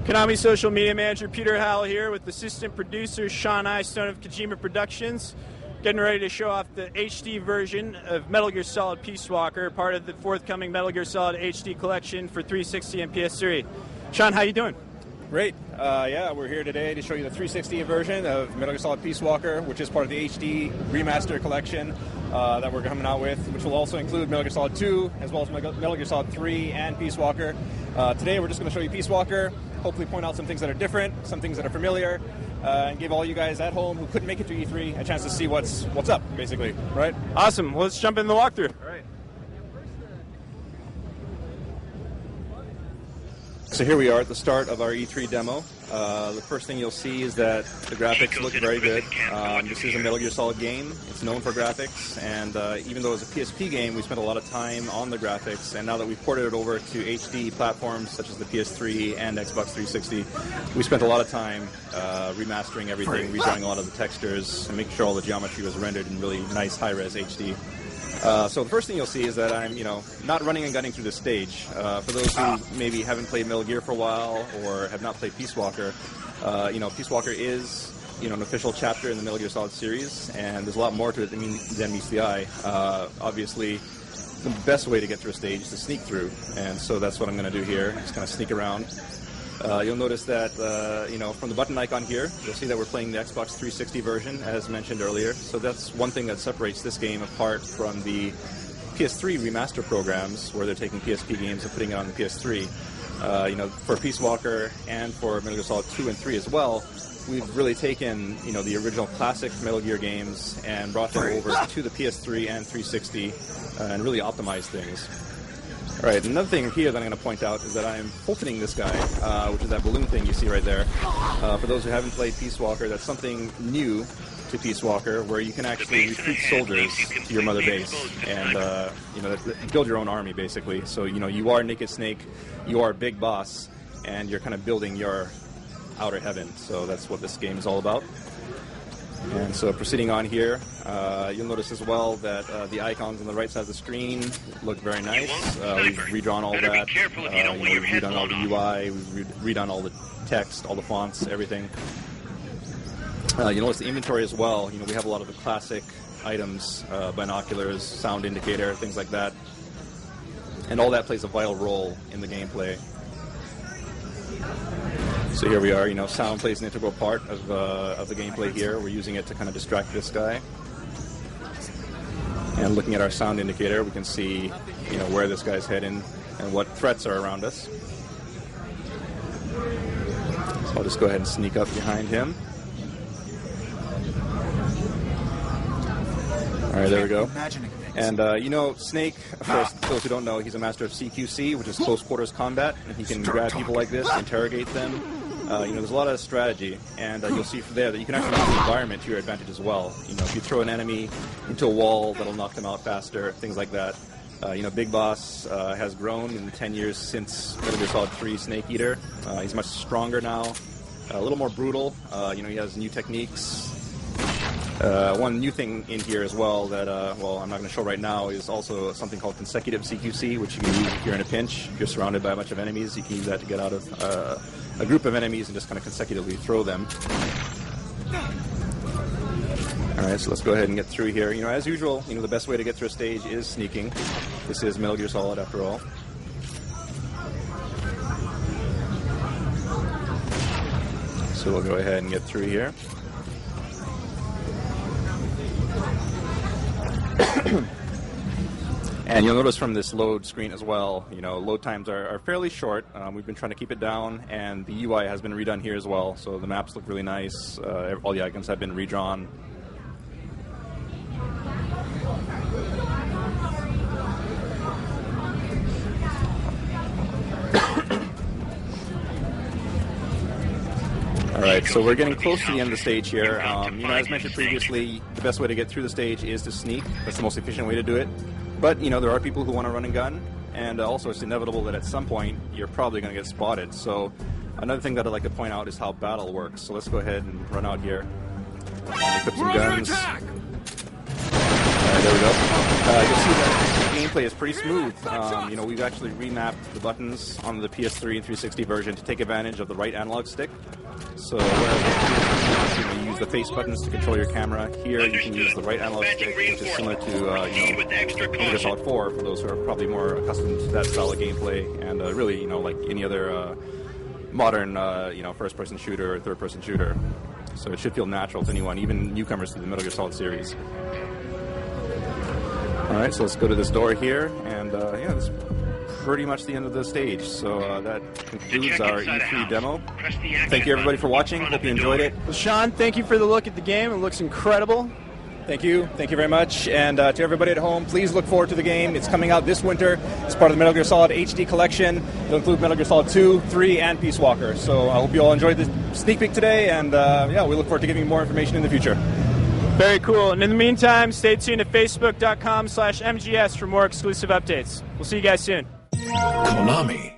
Konami social media manager Peter Howell here with assistant producer Sean Eyestone of Kojima Productions, getting ready to show off the HD version of Metal Gear Solid Peace Walker, part of the forthcoming Metal Gear Solid HD collection for 360 and PS3. Sean, how you doing? Great. Yeah, we're here today to show you the 360 version of Metal Gear Solid Peace Walker, which is part of the HD remaster collection that we're coming out with, which will also include Metal Gear Solid 2, as well as Metal Gear Solid 3 and Peace Walker. Today we're just going to show you Peace Walker, hopefully point out some things that are different, some things that are familiar, and give all you guys at home who couldn't make it to E3 a chance to see what's up, basically, right? Awesome. Well, let's jump in the walkthrough. All right. So here we are at the start of our E3 demo. The first thing you'll see is that the graphics look very good. This is a Metal Gear Solid game. It's known for graphics, and even though it's a PSP game, we spent a lot of time on the graphics, and now that we've ported it over to HD platforms such as the PS3 and Xbox 360, we spent a lot of time remastering everything, redrawing a lot of the textures, and making sure all the geometry was rendered in really nice high-res HD. So the first thing you'll see is that I'm, not running and gunning through this stage. For those who maybe haven't played Metal Gear for a while or have not played Peace Walker, Peace Walker is, an official chapter in the Metal Gear Solid series, and there's a lot more to it than meets the eye. Obviously, the best way to get through a stage is to sneak through, and so that's what I'm going to do here. Just kind of sneak around. You'll notice that, from the button icon here, you'll see that we're playing the Xbox 360 version, as mentioned earlier. So that's one thing that separates this game apart from the PS3 remaster programs, where they're taking PSP games and putting it on the PS3. For Peace Walker and for Metal Gear Solid 2 and 3 as well, we've really taken, the original classic Metal Gear games and brought them over to the PS3 and 360 and really optimized things. All right, another thing here that I'm going to point out is that I'm Fultoning this guy, which is that balloon thing you see right there. For those who haven't played Peace Walker, that's something new to Peace Walker, where you can actually recruit soldiers to your mother base and, build your own army, basically. So, you are Naked Snake, you are Big Boss, and you're kind of building your outer heaven. So that's what this game is all about. And so proceeding on here, you'll notice as well that the icons on the right side of the screen look very nice. We've redrawn all that. We've redone all the UI, we've redone all the text, all the fonts, everything. You'll notice the inventory as well. We have a lot of the classic items, binoculars, sound indicator, things like that. And all that plays a vital role in the gameplay. So here we are, sound plays an integral part of the gameplay here. We're using it to kind of distract this guy. And looking at our sound indicator, we can see, where this guy's heading and what threats are around us. So I'll just go ahead and sneak up behind him. All right, there we go. And, Snake, for those who don't know, he's a master of CQC, which is close quarters combat, and he can grab people like this, interrogate them. There's a lot of strategy, and you'll see from there that you can actually use the environment to your advantage as well. If you throw an enemy into a wall, that'll knock them out faster, things like that. Big Boss has grown in the 10 years since Metal Gear Solid 3 Snake Eater. He's much stronger now, a little more brutal. He has new techniques. One new thing in here as well that, I'm not going to show right now, is also something called consecutive CQC, which you can use if you're in a pinch. If you're surrounded by a bunch of enemies, you can use that to get out of a group of enemies and just kind of consecutively throw them. Alright, so let's go ahead and get through here. As usual, the best way to get through a stage is sneaking. This is Metal Gear Solid after all. So we'll go ahead and get through here. And you'll notice from this load screen as well, load times are fairly short. We've been trying to keep it down, and the UI has been redone here as well. So the maps look really nice. All the icons have been redrawn. Alright, so we're getting close to the end of the stage here. As mentioned previously, the best way to get through the stage is to sneak. That's the most efficient way to do it. But, there are people who want to run and gun, and also it's inevitable that at some point you're probably going to get spotted. So another thing that I'd like to point out is how battle works. So let's go ahead and run out here. Equip some guns. Alright, there we go. You'll see that gameplay is pretty smooth. You know, we've actually remapped the buttons on the PS3 and 360 version to take advantage of the right analog stick. So whereas you use the face buttons to control your camera, here you can use the right analog stick, which is similar to you know, Metal Gear Solid 4 for those who are probably more accustomed to that style of gameplay, and really, you know, like any other modern, you know, first-person shooter or third-person shooter. So it should feel natural to anyone, even newcomers to the Metal Gear Solid series. All right, so let's go to this door here, and yeah, that's pretty much the end of the stage. So that concludes our E3 demo. Thank you, everybody, for watching. Hope you enjoyed it. Well, Sean, thank you for the look at the game. It looks incredible. Thank you very much. And to everybody at home, please look forward to the game. It's coming out this winter. It's part of the Metal Gear Solid HD collection. It'll include Metal Gear Solid 2, 3, and Peace Walker. So I hope you all enjoyed the sneak peek today, and yeah, we look forward to giving you more information in the future. Very cool. And in the meantime, stay tuned to facebook.com/MGS for more exclusive updates. We'll see you guys soon. Konami.